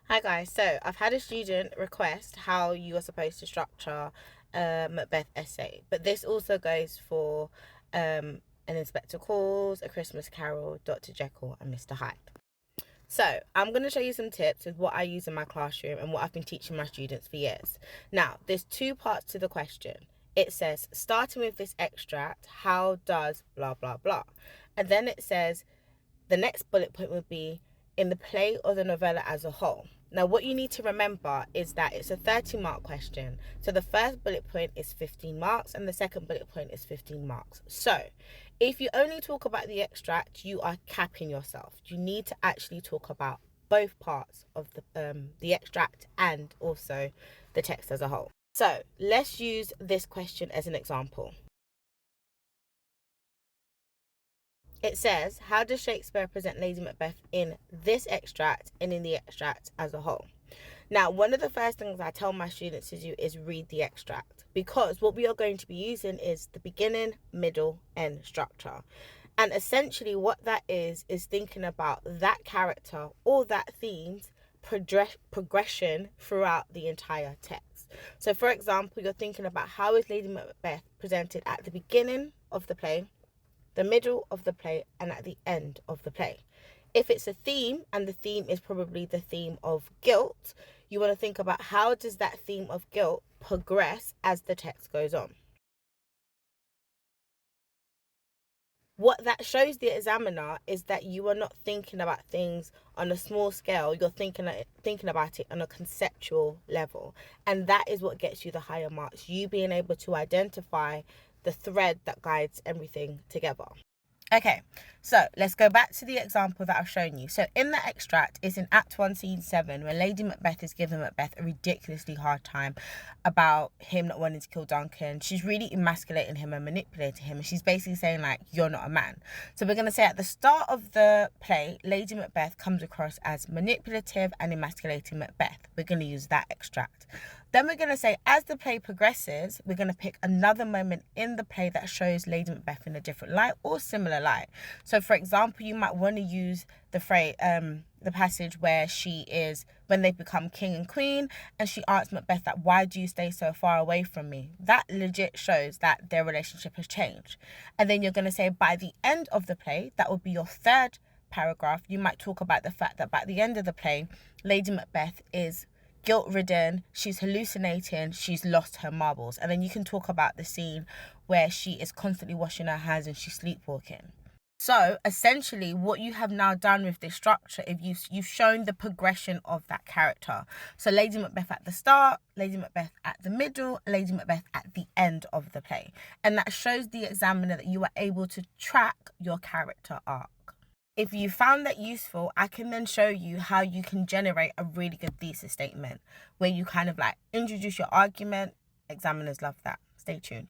Hi guys, so I've had a student request how you are supposed to structure a Macbeth essay, but this also goes for an Inspector Calls, A Christmas Carol, Dr. Jekyll, and Mr. Hyde. So I'm going to show you some tips with what I use in my classroom and what I've been teaching my students for years. Now, there's two parts to the question. It says, starting with this extract, how does blah, blah, blah. And then it says, the next bullet point would be in the play or the novella as a whole. Now, what you need to remember is that it's a 30-mark question. So the first bullet point is 15 marks and the second bullet point is 15 marks. So if you only talk about the extract, you are capping yourself. You need to actually talk about both parts of the extract and also the text as a whole. So let's use this question as an example. It says, how does Shakespeare present Lady Macbeth in this extract and in the extract as a whole? Now, one of the first things I tell my students to do is read the extract, because what we are going to be using is the beginning, middle, end structure. And essentially what that is thinking about that character or that theme's progression throughout the entire text. So for example, you're thinking about how is Lady Macbeth presented at the beginning of the play, the middle of the play, and at the end of the play. If it's a theme, and the theme is probably the theme of guilt, you want to think about how does that theme of guilt progress as the text goes on. What that shows the examiner is that you are not thinking about things on a small scale, you're thinking about it on a conceptual level. And that is what gets you the higher marks, you being able to identify the thread that guides everything together. Okay, so let's go back to the example that I've shown you. So in the extract, it's in Act 1, Scene 7, where Lady Macbeth is giving Macbeth a ridiculously hard time about him not wanting to kill Duncan. She's really emasculating him and manipulating him. And she's basically saying, like, you're not a man. So we're going to say at the start of the play, Lady Macbeth comes across as manipulative and emasculating Macbeth. We're going to use that extract. Then we're going to say, as the play progresses, we're going to pick another moment in the play that shows Lady Macbeth in a different light or similar light. So, for example, you might want to use the phrase, the passage where when they become king and queen, and she asks Macbeth that, why do you stay so far away from me? That legit shows that their relationship has changed. And then you're going to say, by the end of the play, that would be your third paragraph. You might talk about the fact that by the end of the play, Lady Macbeth is guilt-ridden, she's hallucinating, she's lost her marbles. And then you can talk about the scene where she is constantly washing her hands and she's sleepwalking. So essentially what you have now done with this structure is you've shown the progression of that character. So Lady Macbeth at the start, Lady Macbeth at the middle, Lady Macbeth at the end of the play. And that shows the examiner that you are able to track your character arc. If you found that useful, I can then show you how you can generate a really good thesis statement where you kind of like introduce your argument. Examiners love that. Stay tuned.